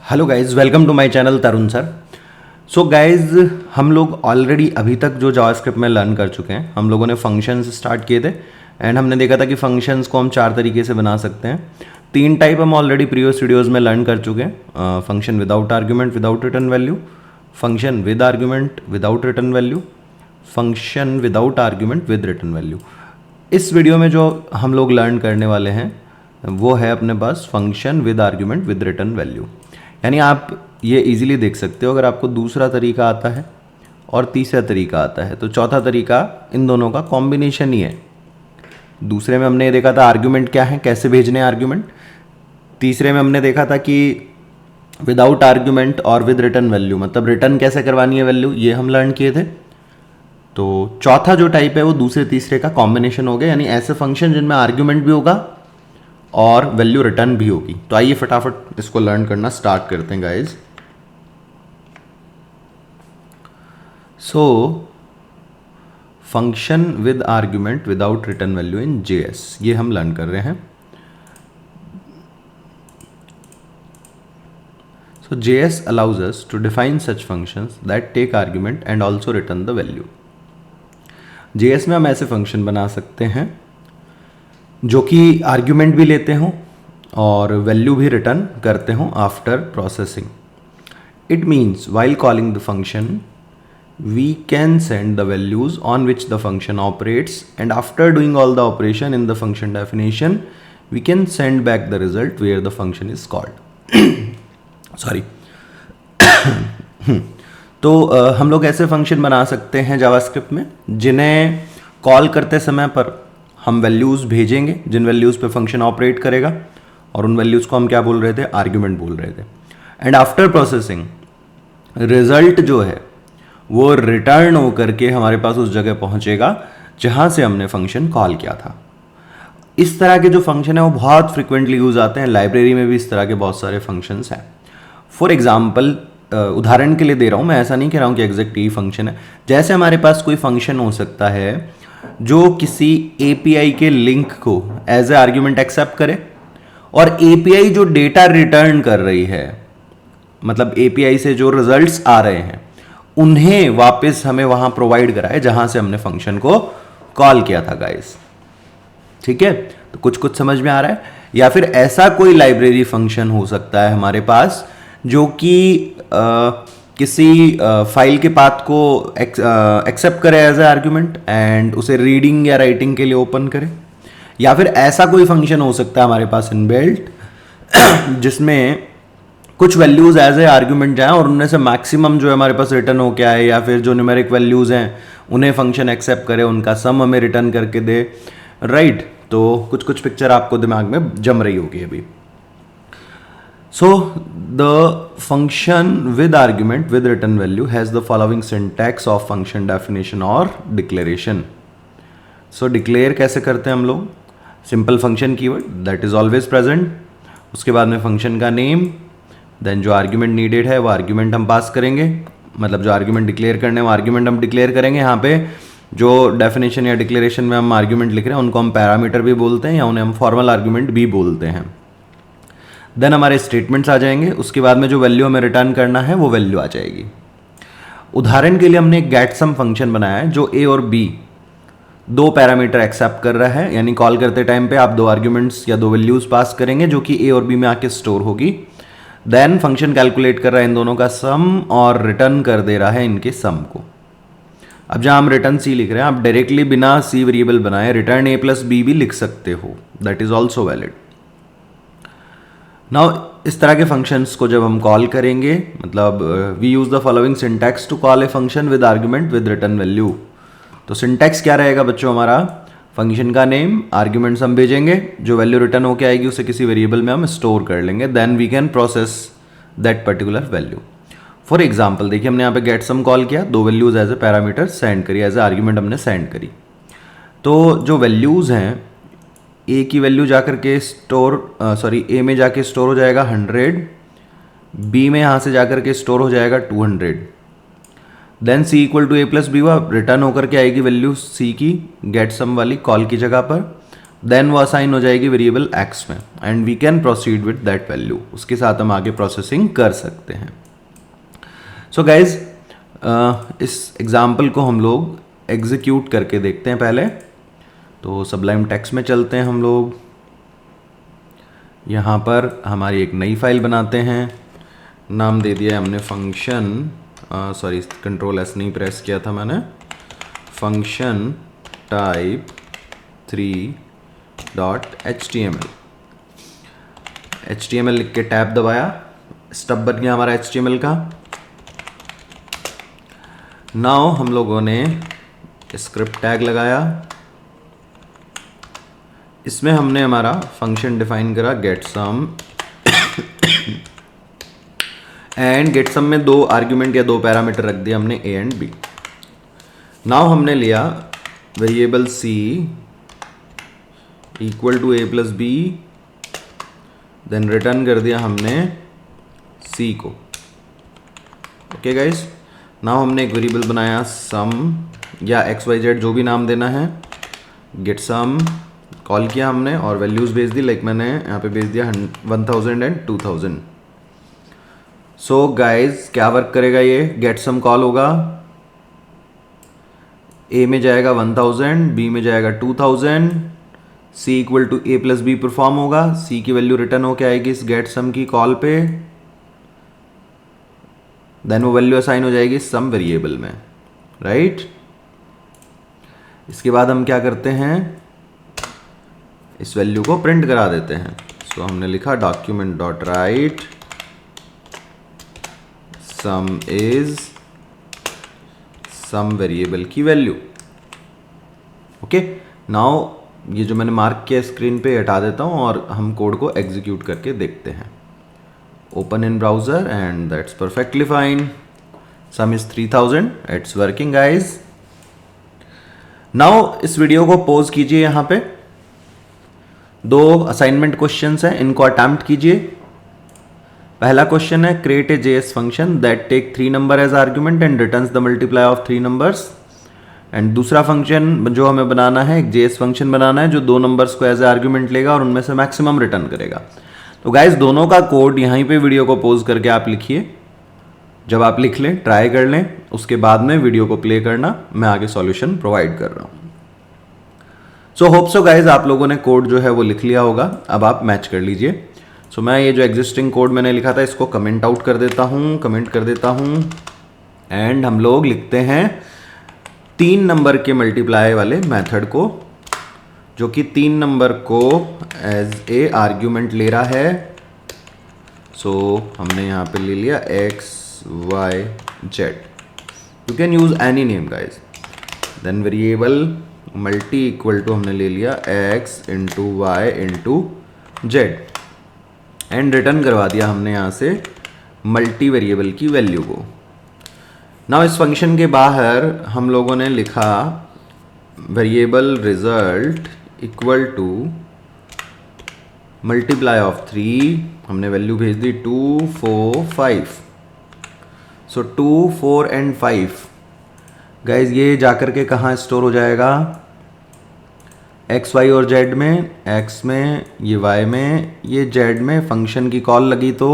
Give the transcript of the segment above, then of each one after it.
Hello guys, welcome to my channel Tarun sir. So guys, हम लोग already अभी तक जो जावास्क्रिप्ट में लर्न कर चुके हैं, हम लोगों ने फंक्शंस स्टार्ट किए थे एंड हमने देखा था कि फंक्शंस को हम 4 तरीके से बना सकते हैं। 3 टाइप हम ऑलरेडी प्रीवियस वीडियोज़ में लर्न कर चुके हैं। Function without argument without return value, function with argument without return value, function without argument with return value. इस वीडियो में जो हम लोग लर्न करने वाले हैं वो है अपने पास function with argument with return value. यानी आप ये इजीली देख सकते हो, अगर आपको दूसरा तरीका आता है और तीसरा तरीका आता है तो चौथा तरीका इन दोनों का कॉम्बिनेशन ही है। दूसरे में हमने ये देखा था आर्ग्यूमेंट क्या है, कैसे भेजने आर्ग्यूमेंट। तीसरे में हमने देखा था कि विदाउट आर्ग्यूमेंट और विद रिटर्न वैल्यू, मतलब रिटर्न कैसे करवानी है वैल्यू, ये हम लर्न किए थे। तो चौथा जो टाइप है वो दूसरे तीसरे का कॉम्बिनेशन हो गया, यानी ऐसे फंक्शन जिनमें आर्ग्यूमेंट भी होगा और वैल्यू रिटर्न भी होगी। तो आइए फटाफट इसको लर्न करना स्टार्ट करते हैं guys. So function with argument without return value in JS, ये हम लर्न कर रहे हैं। सो JS allows us to define such functions that take argument and also return the value। JS में हम ऐसे फंक्शन बना सकते हैं जो कि आर्ग्यूमेंट भी लेते हों और वैल्यू भी रिटर्न करते हों after processing. It means while calling the function we can send the values on which the function operates and after doing all the operation in the function definition we can send back the result where the function is called. Sorry. तो हम लोग ऐसे function बना सकते हैं JavaScript में जिन्हें call करते समय पर हम वैल्यूज़ भेजेंगे, जिन वैल्यूज़ पे फंक्शन ऑपरेट करेगा, और उन वैल्यूज़ को हम क्या बोल रहे थे, आर्ग्यूमेंट बोल रहे थे। एंड आफ्टर प्रोसेसिंग रिजल्ट जो है वो रिटर्न होकर के हमारे पास उस जगह पहुंचेगा जहां से हमने फंक्शन कॉल किया था। इस तरह के जो फंक्शन है वो बहुत फ्रिक्वेंटली यूज आते हैं। लाइब्रेरी में भी इस तरह के बहुत सारे फंक्शंस हैं। फॉर एग्जाम्पल, उदाहरण के लिए दे रहा हूँ, मैं ऐसा नहीं कह रहा हूँ कि एग्जैक्ट यही फंक्शन है। जैसे हमारे पास कोई फंक्शन हो सकता है जो किसी API के लिंक को एज ए आर्ग्यूमेंट एक्सेप्ट करे और API जो डेटा रिटर्न कर रही है, मतलब API से जो रिजल्ट्स आ रहे हैं उन्हें वापस हमें वहां प्रोवाइड कराए जहां से हमने फंक्शन को कॉल किया था गाइस। ठीक है, तो कुछ कुछ समझ में आ रहा है। या फिर ऐसा कोई लाइब्रेरी फंक्शन हो सकता है हमारे पास जो कि किसी फाइल के पाथ को एक्सेप्ट करे एज ए आर्ग्यूमेंट एंड उसे रीडिंग या राइटिंग के लिए ओपन करे। या फिर ऐसा कोई फंक्शन हो सकता है हमारे पास इनबिल्ट जिसमें कुछ वैल्यूज एज ए आर्ग्यूमेंट जाए और उनमें से मैक्सिमम जो है हमारे पास रिटर्न हो के आए, या फिर जो न्यूमेरिक वैल्यूज हैं उन्हें फंक्शन एक्सेप्ट करे, उनका सम हमें रिटर्न करके दे। राइट, तो कुछ कुछ पिक्चर आपको दिमाग में जम रही होगी अभी। So the function with argument with return value has the following syntax of function definition or declaration। So declare कैसे करते हैं हम लोग, simple function keyword that is always present, उसके बाद में function का name, then जो argument needed है वो argument हम पास करेंगे, मतलब जो argument declare करने वो argument हम declare करेंगे। यहाँ पे जो definition या declaration में हम argument लिख रहे हैं उनको हम parameter भी बोलते हैं या उन्हें हम formal argument भी बोलते हैं। देन हमारे स्टेटमेंट्स आ जाएंगे, उसके बाद में जो वैल्यू हमें रिटर्न करना है वो वैल्यू आ जाएगी। उदाहरण के लिए हमने एक गेट सम फंक्शन बनाया है जो A और B दो पैरामीटर एक्सेप्ट कर रहा है, यानी कॉल करते टाइम पे आप 2 आर्ग्यूमेंट्स या 2 वैल्यूज पास करेंगे जो कि A और B में आके स्टोर होगी। देन फंक्शन कैलकुलेट कर रहा है इन दोनों का सम और रिटर्न कर दे रहा है इनके सम को। अब जहां हम रिटर्न C लिख रहे हैं, आप डायरेक्टली बिना C वेरिएबल बनाए रिटर्न A+B भी लिख सकते हो, that is also valid. Now इस तरह के फंक्शंस को जब हम कॉल करेंगे, मतलब we use the following syntax to call a function with argument with return value. तो सिंटैक्स क्या रहेगा बच्चों हमारा, फंक्शन का नेम, आर्ग्यूमेंट्स हम भेजेंगे, जो वैल्यू रिटर्न होके आएगी उसे किसी वेरिएबल में हम स्टोर कर लेंगे, then we can process that particular value. For example देखिए, हमने यहाँ पे गेट सम कॉल किया, 2 values as a parameter send करी, एज ए आर्ग्यूमेंट हमने सेंड करी। तो जो वैल्यूज हैं A की वैल्यू जाकर के A में जाके स्टोर हो जाएगा 100, B में यहाँ से जाकर के स्टोर हो जाएगा 200। देन C = A+B हुआ, रिटर्न होकर के आएगी वैल्यू C की गेट सम वाली कॉल की जगह पर, देन वो असाइन हो जाएगी वेरिएबल एक्स में and we can proceed with that value, उसके साथ हम आगे प्रोसेसिंग कर सकते हैं। सो गाइज इस एग्जाम्पल को हम लोग एग्जीक्यूट करके देखते हैं पहले। तो सबलाइम टेक्स्ट में चलते हैं हम लोग, यहाँ पर हमारी एक नई फाइल बनाते हैं, नाम दे दिया है हमने फंक्शन, सॉरी कंट्रोल एस नहीं प्रेस किया था मैंने, फंक्शन टाइप 3.html। HTML लिख के टैब दबाया, स्टब बन गया हमारा HTML का। नाउ हम लोगों ने स्क्रिप्ट टैग लगाया, इसमें हमने हमारा फंक्शन डिफाइन करा get sum and get sum में 2 आर्ग्यूमेंट या 2 पैरामीटर रख दिया हमने a एंड b। नाउ हमने लिया variable c equal to a plus b, then return कर दिया हमने c को। ओके गाइस, नाउ हमने एक वेरिएबल बनाया सम या xyz जो भी नाम देना है, गेट सम कॉल किया हमने और वैल्यूज भेज दी, लाइक मैंने यहाँ पे भेज दिया 1000 एंड 2000। सो गाइज क्या वर्क करेगा, ये गेट सम कॉल होगा, a में जाएगा 1000, b में जाएगा 2000, c equal to a plus b perform होगा, c की वैल्यू रिटर्न होके आएगी इस गेट सम की कॉल पे, देन वो वैल्यू असाइन हो जाएगी सम वेरिएबल में, राइट। इसके बाद हम क्या करते हैं, इस वैल्यू को प्रिंट करा देते हैं। सो हमने लिखा document dot write sum is sum variable की वैल्यू। ओके, नाउ ये जो मैंने मार्क किया स्क्रीन पे हटा देता हूं और हम कोड को एग्जीक्यूट करके देखते हैं। Open in browser and that's perfectly fine, some is 3000, it's working guys. Now इस वीडियो को पॉज कीजिए, यहाँ पे 2 असाइनमेंट क्वेश्चंस हैं, इनको अटेम्प्ट कीजिए। पहला क्वेश्चन है create a JS function that take 3 number as argument and returns the multiply of 3 numbers. And दूसरा फंक्शन जो हमें बनाना है, एक जेएस फंक्शन बनाना है जो 2 नंबर्स को एज आर्ग्यूमेंट लेगा और उनमें से मैक्सिमम रिटर्न करेगा। तो गाइज दोनों का कोड यहीं पे वीडियो को पॉज करके आप लिखिए, जब आप लिख लें ट्राई कर लें, उसके बाद में वीडियो को प्ले करना, मैं आगे सॉल्यूशन प्रोवाइड कर रहा हूँ। सो होप सो गाइज आप लोगों ने कोड जो है वो लिख लिया होगा, अब आप मैच कर लीजिए। सो मैं ये जो एग्जिस्टिंग कोड मैंने लिखा था इसको कमेंट आउट कर देता हूँ, कमेंट कर देता हूँ एंड हम लोग लिखते हैं 3 नंबर के मल्टीप्लाई वाले मेथड को, जो कि 3 नंबर को एज ए आर्ग्यूमेंट ले रहा है। सो हमने यहाँ पे ले लिया x y z, you can use any name guys. Then variable multi equal to हमने ले लिया x into y into z and return करवा दिया हमने यहाँ से मल्टी वेरिएबल की वैल्यू को। नाउ इस फंक्शन के बाहर हम लोगों ने लिखा variable result equal to multiply of 3, हमने वैल्यू भेज दी 2 4 5। सो 2 4 एंड 5 गाइज ये जाकर के कहाँ स्टोर हो जाएगा, एक्स वाई और जेड में, एक्स में, ये वाई में, ये जेड में फंक्शन की कॉल लगी। तो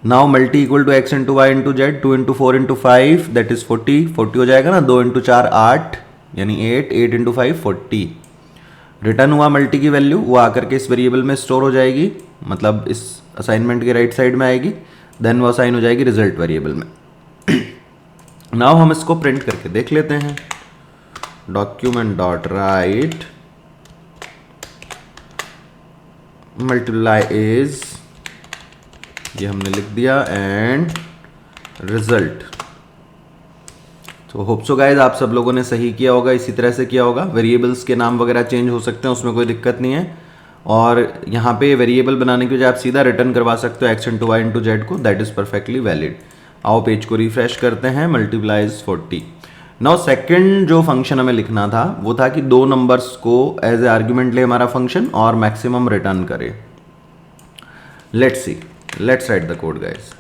now multi equal to x into y into z, 2 into 4 into 5 that is 40 40 हो जाएगा ना, 2 इंटू 4 8 यानी 8 8 इंटू 5 40। रिटर्न हुआ मल्टी की वैल्यू, वो आकर के इस वेरिएबल में स्टोर हो जाएगी, मतलब इस असाइनमेंट के राइट साइड में आएगी, देन वो असाइन हो जाएगी रिजल्ट वेरिएबल में। नाउ हम इसको प्रिंट करके देख लेते हैं, document dot right multiply is, ये हमने लिख दिया एंड रिजल्ट। तो होप सो गाइज आप सब लोगों ने सही किया होगा, इसी तरह से किया होगा। वेरिएबल्स के नाम वगैरह चेंज हो सकते हैं, उसमें कोई दिक्कत नहीं है। और यहाँ पे वेरिएबल बनाने की वजह आप सीधा रिटर्न करवा सकते हो x into y into z को, दैट इज परफेक्टली वैलिड। आओ पेज को रिफ्रेश करते हैं, मल्टीप्लाइज 40। नाउ सेकंड जो फंक्शन हमें लिखना था वो था कि 2 नंबर्स को एज ए आर्ग्यूमेंट ले हमारा फंक्शन और मैक्सिमम रिटर्न करे। Let's see, let's write the code guys.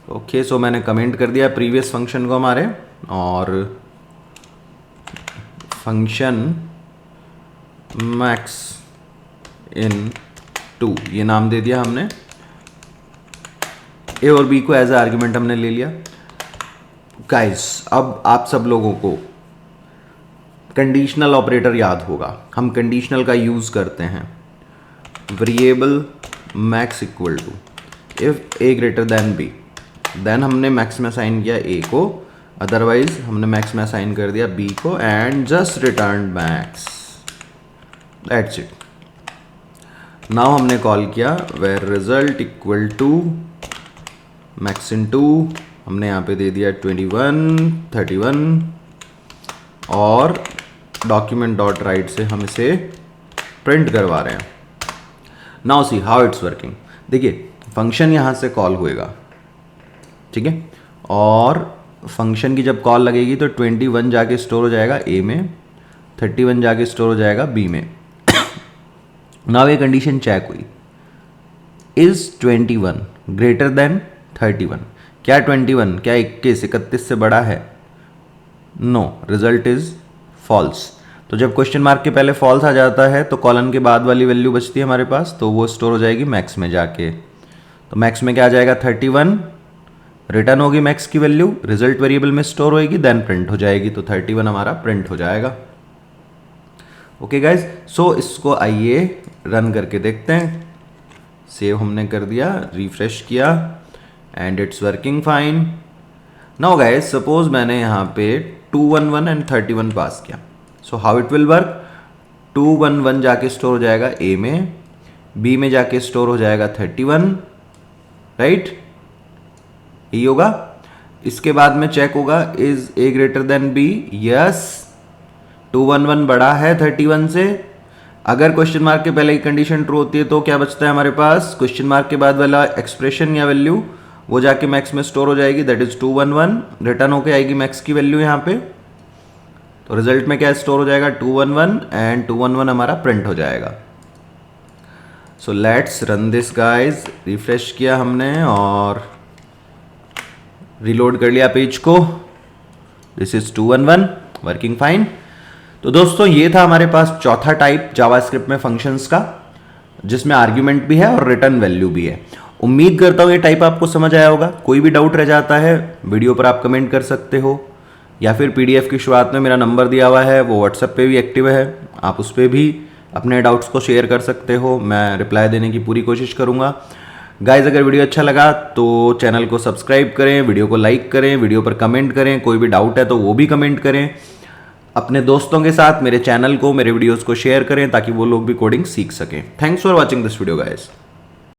Okay, so मैंने कमेंट कर दिया प्रीवियस फंक्शन को हमारे, और फंक्शन मैक्स इन टू, ये नाम दे दिया हमने, ए और बी को एज ए आर्ग्यूमेंट हमने ले लिया। गाइस अब आप सब लोगों को कंडीशनल ऑपरेटर याद होगा, हम कंडीशनल का यूज करते हैं। Variable max equal to if a greater than b, then हमने मैक्स में असाइन किया ए को, अदरवाइज हमने मैक्स में असाइन कर दिया बी को, and just return max, that's it. Now हमने कॉल किया var result equal to max in to, हमने यहाँ पे दे दिया 21 31 और डॉक्यूमेंट डॉट राइट से हम इसे प्रिंट करवा रहे हैं। Now see how it's working. देखिए फंक्शन यहाँ से कॉल होएगा, ठीक है, और फंक्शन की जब कॉल लगेगी तो 21 जाके स्टोर हो जाएगा ए में, 31 जाके स्टोर हो जाएगा बी में। नाउ ये कंडीशन चेक हुई, इज 21 ग्रेटर देन 31, क्या 21 क्या 21 31 से बड़ा है? No, result is false. तो जब क्वेश्चन मार्क के पहले फॉल्स आ जाता है तो कॉलन के बाद वाली वैल्यू बचती है हमारे पास, तो वो स्टोर हो जाएगी मैक्स में जाके। तो मैक्स में क्या आ जाएगा 31, रिटर्न होगी मैक्स की वैल्यू, रिजल्ट वेरिएबल में स्टोर होएगी, देन प्रिंट हो जाएगी, तो 31 हमारा प्रिंट हो जाएगा। ओके गाइज, सो इसको आइए रन करके देखते हैं। सेव हमने कर दिया, रिफ्रेश किया and it's working fine. Now guys suppose मैंने यहाँ पे 211 एंड 31 पास किया, so how it will work, 211 जाके स्टोर हो जाएगा ए में, बी में जाके स्टोर हो जाएगा 31, राइट, यही होगा। इसके बाद में चेक होगा is a greater than b, yes 211 बड़ा है 31 से। अगर क्वेश्चन मार्क के पहले की कंडीशन ट्रू होती है तो क्या बचता है हमारे पास, क्वेश्चन मार्क के बाद वाला एक्सप्रेशन या वैल्यू वो जाके मैक्स में स्टोर हो जाएगी, दैट इज 211, रिटर्न होके आएगी मैक्स की वैल्यू यहाँ पे, तो रिजल्ट में क्या स्टोर हो जाएगा 211 एंड 211 हमारा प्रिंट हो जाएगा। So let's run this guys, refresh किया हमने और रिलोड कर लिया पेज को, दिस इज 211 वर्किंग फाइन। तो दोस्तों ये था हमारे पास चौथा टाइप जावास्क्रिप्ट में फंक्शंस का, जिसमें आर्ग्यूमेंट भी है और रिटर्न वैल्यू भी है। उम्मीद करता हूँ ये टाइप आपको समझ आया होगा। कोई भी डाउट रह जाता है वीडियो पर आप कमेंट कर सकते हो, या फिर पीडीएफ की शुरुआत में मेरा नंबर दिया हुआ है, वो व्हाट्सएप पे भी एक्टिव है, आप उस पर भी अपने डाउट्स को शेयर कर सकते हो, मैं रिप्लाई देने की पूरी कोशिश करूँगा। गाइज अगर वीडियो अच्छा लगा तो चैनल को सब्सक्राइब करें, वीडियो को लाइक करें, वीडियो पर कमेंट करें, कोई भी डाउट है तो वो भी कमेंट करें। अपने दोस्तों के साथ मेरे चैनल को, मेरे वीडियोस को शेयर करें ताकि वो लोग भी कोडिंग सीख सकें। Thanks for watching this video guys.